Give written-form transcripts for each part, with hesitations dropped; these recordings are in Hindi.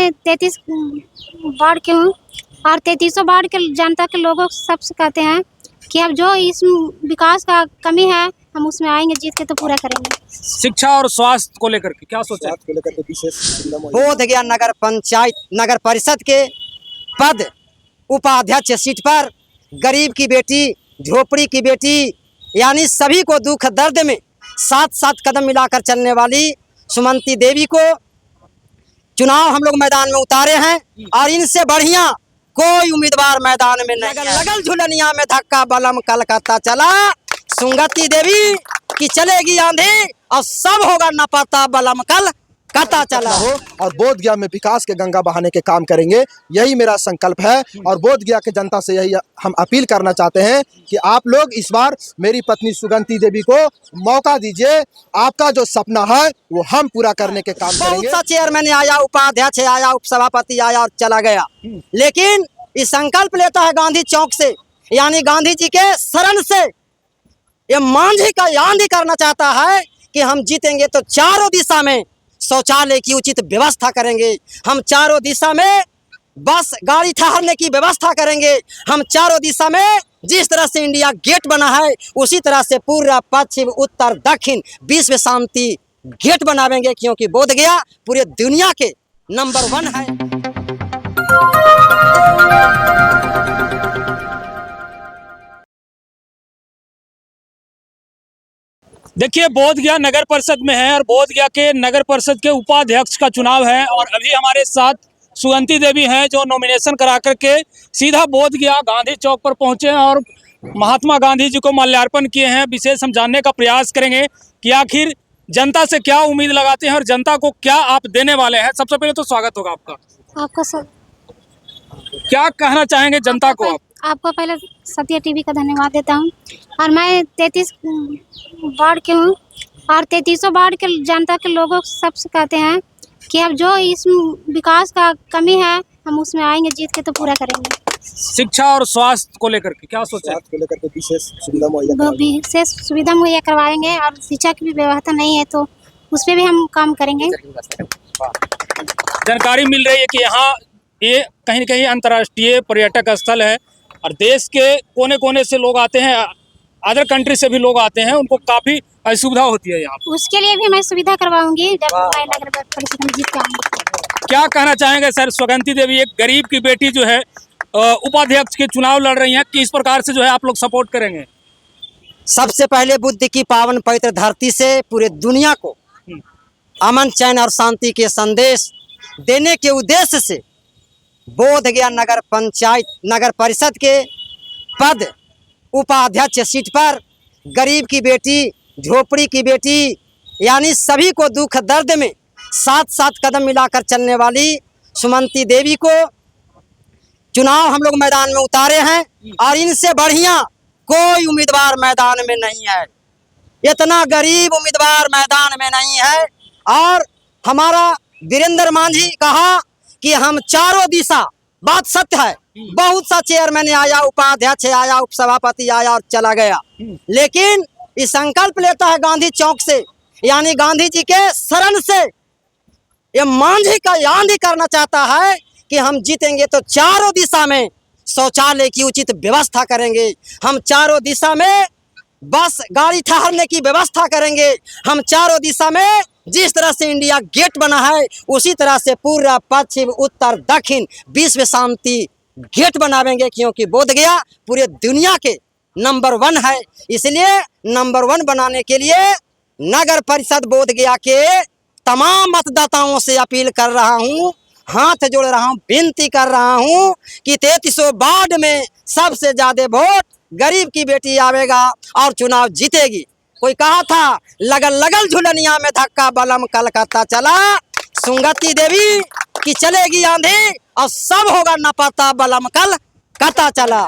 मैं 33 वार्ड के हूँ और 33 वार्ड के जनता के लोगों सबसे कहते हैं कि अब जो इस विकास का कमी है हम उसमें आएंगे, जीत के तो पूरा करेंगे। शिक्षा और स्वास्थ्य को लेकर के क्या सोचा? को लेकर के विशेष बोध गया नगर पंचायत नगर परिषद के पद उपाध्यक्ष सीट पर गरीब की बेटी, झोपड़ी की बेटी, यानी सभी को दुख दर्द में साथ साथ कदम मिलाकर चलने वाली सुमंती देवी को चुनाव हम लोग मैदान में उतारे हैं और इनसे बढ़िया कोई उम्मीदवार मैदान में नहीं है। लगल झुलनिया में धक्का बलम कलकत्ता चला, सुमंती देवी की चलेगी आंधी और सब होगा न पता बलम कलकत्ता चला हो और बोध गया में विकास के गंगा बहाने के काम करेंगे, यही मेरा संकल्प है। और बोध गया के जनता से यही हम अपील करना चाहते हैं कि आप लोग इस बार मेरी पत्नी सुमंती देवी को मौका दीजिए। आपका जो सपना है वो हम पूरा करने के काम करेंगे। बहुत सा चेयरमैन आया, उपाध्यक्ष आया, उपसभापति आया और चला गया, लेकिन इस संकल्प लेता है गांधी चौक से, यानी गांधी जी के शरण से ये मांझी का आंधी करना चाहता है कि हम जीतेंगे तो चारों दिशा में शौचालय की उचित व्यवस्था करेंगे, हम चारों दिशा में बस गाड़ी ठहरने की व्यवस्था करेंगे, हम चारों दिशा में जिस तरह से इंडिया गेट बना है उसी तरह से पूरा पश्चिम उत्तर दक्षिण विश्व शांति गेट बनावेंगे, क्योंकि बोध गया पूरे दुनिया के नंबर 1 है। देखिए, बोध गया नगर परिषद में है और बोध गया के नगर परिषद के उपाध्यक्ष का चुनाव है और अभी हमारे साथ सुमंती देवी हैं जो नॉमिनेशन करा करके सीधा बोध गया गांधी चौक पर पहुंचे हैं और महात्मा गांधी जी को माल्यार्पण किए हैं। विशेष हम जानने का प्रयास करेंगे कि आखिर जनता से क्या उम्मीद लगाते हैं और जनता को क्या आप देने वाले हैं। सबसे पहले तो स्वागत होगा आपका सब क्या कहना चाहेंगे जनता को आप? आपको पहले सत्या टीवी का धन्यवाद देता हूँ और मैं 33 वार्ड के हूँ और 33 वार्ड के जनता के लोगों सबसे कहते हैं कि अब जो इस विकास का कमी है हम उसमें आएंगे, जीत के तो पूरा करेंगे। शिक्षा और स्वास्थ्य को लेकर के क्या सोचा? को लेकर के विशेष सुविधा मुहैया करवाएंगे और शिक्षा की भी व्यवस्था नहीं है तो उस पर भी हम काम करेंगे। जानकारी मिल रही है कि यहाँ ये कहीं न कहीं अंतर्राष्ट्रीय पर्यटक स्थल है और देश के कोने कोने से लोग आते हैं, अदर कंट्री से भी लोग आते हैं, उनको काफ़ी असुविधा होती है यहाँ। उसके लिए भी मैं सुविधा करवाऊंगी जब मैं नगर परिषद में जीत के आऊंगी। क्या कहना चाहेंगे सर? सुमंती देवी एक गरीब की बेटी जो है उपाध्यक्ष के चुनाव लड़ रही हैं, किस प्रकार से जो है आप लोग सपोर्ट करेंगे? सबसे पहले बुद्ध की पावन पवित्र धरती से पूरे दुनिया को अमन, चैन और शांति के संदेश देने के उद्देश्य से बोध गया नगर पंचायत नगर परिषद के पद उपाध्यक्ष सीट पर गरीब की बेटी, झोपड़ी की बेटी, यानी सभी को दुख दर्द में साथ साथ कदम मिलाकर चलने वाली सुमंती देवी को चुनाव हम लोग मैदान में उतारे हैं और इनसे बढ़िया कोई उम्मीदवार मैदान में नहीं है। इतना गरीब उम्मीदवार मैदान में नहीं है और हमारा वीरेंद्र मांझी कहा कि हम चारों दिशा, बात सत्य है, बहुत सा चेयरमैन आया, उपाध्यक्ष आया, उपसभापति आया और चला गया, लेकिन इस संकल्प लेता है गांधी चौक से, यानी गांधी जी के शरण से ये मांझी का आंधी करना चाहता है कि हम जीतेंगे तो चारों दिशा में शौचालय की उचित व्यवस्था करेंगे, हम चारों दिशा में बस गाड़ी ठहरने की व्यवस्था करेंगे, हम चारों दिशा में जिस तरह से इंडिया गेट बना है उसी तरह से पूरा पश्चिम उत्तर दक्षिण विश्व शांति गेट बनावेंगे, क्योंकि बोध गया पूरे दुनिया के नंबर 1 है। इसलिए नंबर 1 बनाने के लिए नगर परिषद बोध गया के तमाम मतदाताओं से अपील कर रहा हूं, हाथ जोड़ रहा हूं, विनती कर रहा हूं कि 33 वार्ड में सबसे ज्यादा वोट गरीब की बेटी आवेगा और चुनाव जीतेगी। कोई कहा था लगल लगल झुलनिया में धक्का बलम कलकत्ता चला, सुमंती देवी की चलेगी आंधी और सब होगा न पता बलम कलकत्ता चला।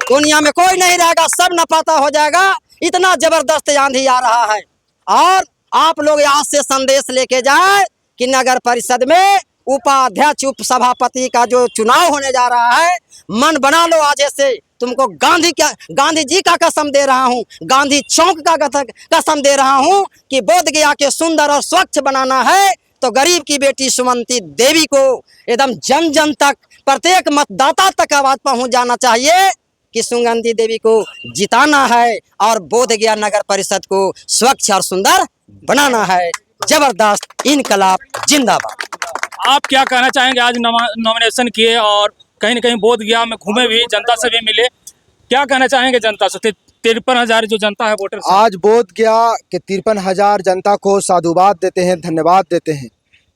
दुनिया में कोई नहीं रहेगा, सब न पता हो जाएगा, इतना जबरदस्त आंधी आ रहा है। और आप लोग यहाँ से संदेश लेके जाए कि नगर परिषद में उपाध्यक्ष, उपसभापति का जो चुनाव होने जा रहा है, मन बना लो आज से, तुमको गांधी जी का कसम दे रहा हूँ, गांधी चौक का कसम दे रहा हूँ कि बोध गया के सुंदर और स्वच्छ बनाना है तो गरीब की बेटी सुमंती देवी को एकदम जन जन तक, प्रत्येक मतदाता तक आवाज पहुंच जाना चाहिए कि सुगंधी देवी को जिताना है और बोध गया नगर परिषद को स्वच्छ और सुंदर बनाना है। जबरदस्त इनकलाब जिंदाबाद। आप क्या कहना चाहेंगे? आज नॉमिनेशन किए और कहीं ना कहीं बोध गया में घूमे भी, जनता से भी मिले, क्या कहना चाहेंगे जनता से? 53,000 जो जनता है वोटर आज बोध गया के 53,000 जनता को साधुवाद देते हैं, धन्यवाद देते हैं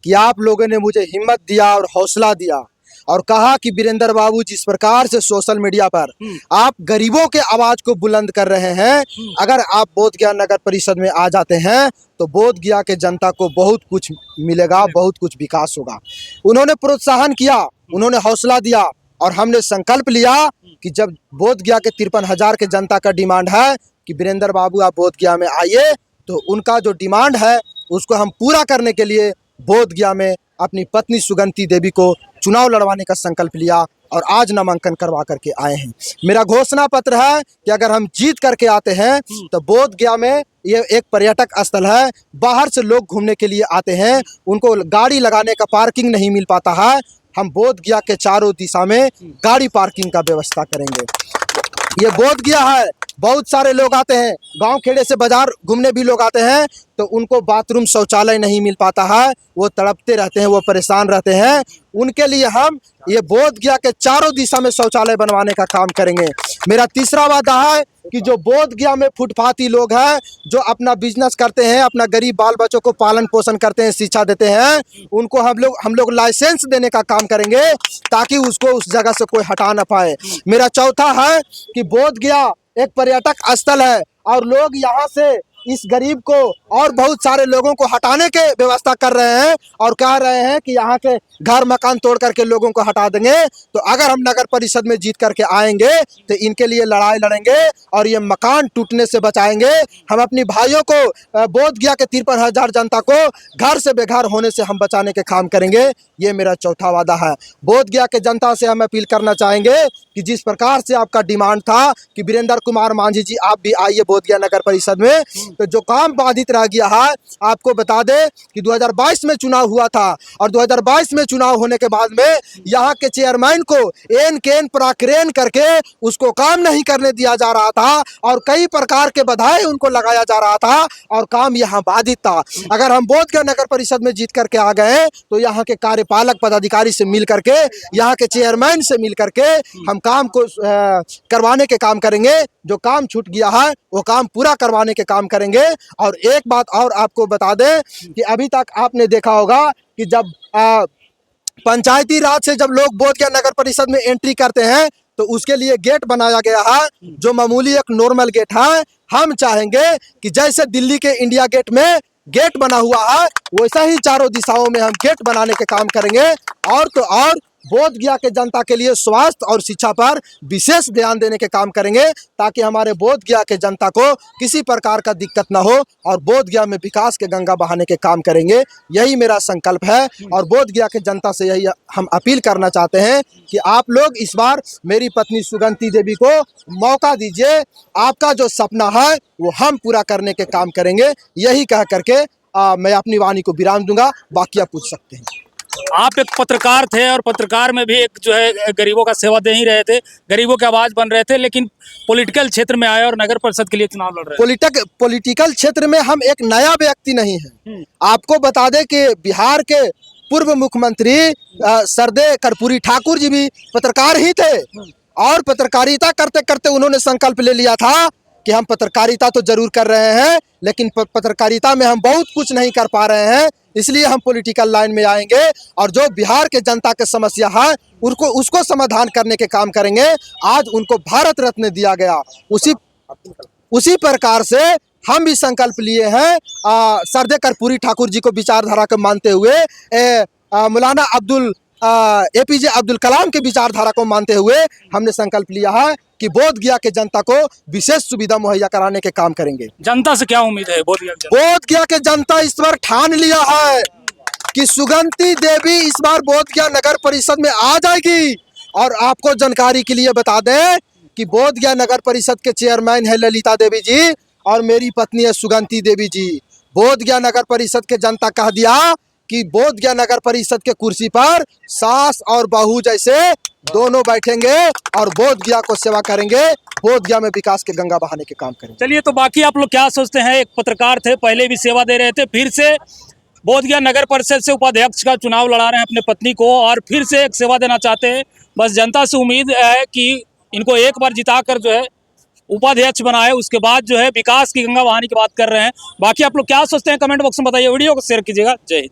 कि आप लोगों ने मुझे हिम्मत दिया और हौसला दिया और कहा कि वीरेंद्र बाबू जिस प्रकार से सोशल मीडिया पर आप गरीबों के आवाज को बुलंद कर रहे हैं, अगर आप बोध गया नगर परिषद में आ जाते हैं तो बोध गया के जनता को बहुत कुछ मिलेगा, बहुत कुछ विकास होगा। उन्होंने प्रोत्साहन किया, उन्होंने हौसला दिया और हमने संकल्प लिया कि जब बोध गया के 53,000 के जनता का डिमांड है कि वीरेंद्र बाबू आप बोध गया में आइए, तो उनका जो डिमांड है उसको हम पूरा करने के लिए बोध गया में अपनी पत्नी सुगंधी देवी को चुनाव लड़वाने का संकल्प लिया और आज नामांकन करवा करके आए हैं। मेरा घोषणा पत्र है कि अगर हम जीत करके आते हैं तो बोध गया में ये एक पर्यटक स्थल है, बाहर से लोग घूमने के लिए आते हैं, उनको गाड़ी लगाने का पार्किंग नहीं मिल पाता है। हम बोध गया के चारों दिशा में गाड़ी पार्किंग का व्यवस्था करेंगे। ये बोध गया है, बहुत सारे लोग आते हैं, गांव खेड़े से बाजार घूमने भी लोग आते हैं, तो उनको बाथरूम शौचालय नहीं मिल पाता है, वो तड़पते रहते हैं, वो परेशान रहते हैं। उनके लिए हम ये बोध गया के चारों दिशा में शौचालय बनवाने का काम करेंगे। मेरा तीसरा वादा है कि जो बोध गया में फुटपाथी लोग हैं, जो अपना बिजनेस करते हैं, अपना गरीब बाल बच्चों को पालन पोषण करते हैं, शिक्षा देते हैं, उनको हम लोग लाइसेंस देने का काम करेंगे ताकि उसको उस जगह से कोई हटा ना पाए। मेरा चौथा है कि बोध गया एक पर्यटक स्थल है और लोग यहाँ से इस गरीब को और बहुत सारे लोगों को हटाने के व्यवस्था कर रहे हैं और कह रहे हैं कि यहाँ के घर मकान तोड़ करके लोगों को हटा देंगे। तो अगर हम नगर परिषद में जीत करके आएंगे तो इनके लिए लड़ाई लड़ेंगे और ये मकान टूटने से बचाएंगे। हम अपनी भाइयों को, बोध गया के 53,000 जनता को घर से बेघर होने से हम बचाने के काम करेंगे। ये मेरा चौथा वादा है। बोध गया के जनता से हम अपील करना चाहेंगे कि जिस प्रकार से आपका डिमांड था कि वीरेंद्र कुमार मांझी जी आप भी आइए बोध गया नगर परिषद में, तो जो काम बाधित रह गया है, आपको बता दे कि 2022 में चुनाव हुआ था और 2022 में चुनाव होने के बाद में यहाँ के चेयरमैन को एन केन पराक्रेन करके उसको काम नहीं करने दिया जा रहा था और कई प्रकार के बधाई उनको लगाया जा रहा था और काम यहाँ बाधित था। अगर हम बोध गया नगर परिषद में जीत करके आ गए तो यहाँ के कार्यपालक पदाधिकारी से मिल करके, यहाँ के चेयरमैन से मिल करके हम काम को करवाने के काम करेंगे। जो काम छूट गया है वो काम पूरा करवाने के काम करेंगे। और एक बात और आपको बता दें कि अभी तक आपने देखा होगा कि जब पंचायती राज से जब लोग बोध गया नगर परिषद में एंट्री करते हैं तो उसके लिए गेट बनाया गया है, जो मामूली एक नॉर्मल गेट है। हम चाहेंगे कि जैसे दिल्ली के इंडिया गेट में गेट बना हुआ है वैसा ही चारों दिशाओं में हम गेट बनाने के काम करेंगे। और तो और बोध गया के जनता के लिए स्वास्थ्य और शिक्षा पर विशेष ध्यान देने के काम करेंगे ताकि हमारे बोध गया के जनता को किसी प्रकार का दिक्कत ना हो और बोध गया में विकास के गंगा बहाने के काम करेंगे। यही मेरा संकल्प है और बोध गया के जनता से यही हम अपील करना चाहते हैं कि आप लोग इस बार मेरी पत्नी सुगंधी देवी को मौका दीजिए। आपका जो सपना है वो हम पूरा करने के काम करेंगे। यही कह करके मैं अपनी वाणी को विराम दूंगा, बाकी आप पूछ सकते हैं। आप एक पत्रकार थे और पत्रकार में भी एक जो है गरीबों का सेवा दे ही रहे थे, गरीबों की आवाज बन रहे थे, लेकिन पॉलिटिकल क्षेत्र में आए और नगर परिषद के लिए चुनाव लड़ रहे हैं। पॉलिटिकल क्षेत्र में हम एक नया व्यक्ति नहीं है। आपको बता दें कि बिहार के पूर्व मुख्यमंत्री सरदे कर्पूरी ठाकुर जी भी पत्रकार ही थे और पत्रकारिता करते करते उन्होंने संकल्प ले लिया था कि हम पत्रकारिता तो जरूर कर रहे हैं लेकिन पत्रकारिता में हम बहुत कुछ नहीं कर पा रहे हैं, इसलिए हम पॉलिटिकल लाइन में आएंगे और जो बिहार के जनता के समस्या है उसको समाधान करने के काम करेंगे। आज उनको भारत रत्न दिया गया, उसी प्रकार से हम भी संकल्प लिए हैं सरदे कर्पूरी ठाकुर जी को विचारधारा को मानते हुए, मौलाना APJ अब्दुल कलाम के विचारधारा को मानते हुए हमने संकल्प लिया है कि बोध गया के जनता को विशेष सुविधा मुहैया कराने के काम करेंगे। जनता से क्या उम्मीद है? बोध गया के जनता इस बार ठान लिया है कि सुगंधी देवी इस बार बोध गया नगर परिषद में आ जाएगी। और आपको जानकारी के लिए बता दें कि बोध गया नगर परिषद के चेयरमैन है ललिता देवी जी और मेरी पत्नी है सुगंधी देवी जी। बोध गया नगर परिषद के जनता कह दिया कि बोध गया नगर परिषद के कुर्सी पर सास और बहू जैसे दोनों बैठेंगे और बोध गया को सेवा करेंगे, बोध गया में विकास के गंगा बहाने के काम करेंगे। चलिए, तो बाकी आप लोग क्या सोचते हैं? एक पत्रकार थे, पहले भी सेवा दे रहे थे, फिर से बोध गया नगर परिषद से उपाध्यक्ष का चुनाव लड़ा रहे हैं अपने पत्नी को और फिर से एक सेवा देना चाहते हैं। बस जनता से उम्मीद है कि इनको एक बार जिताकर जो है उपाध्यक्ष बनाए, उसके बाद जो है विकास की गंगा बहाने की बात कर रहे हैं। बाकी आप लोग क्या सोचते हैं कमेंट बॉक्स में बताइए, वीडियो को शेयर कीजिएगा। जय हिंद।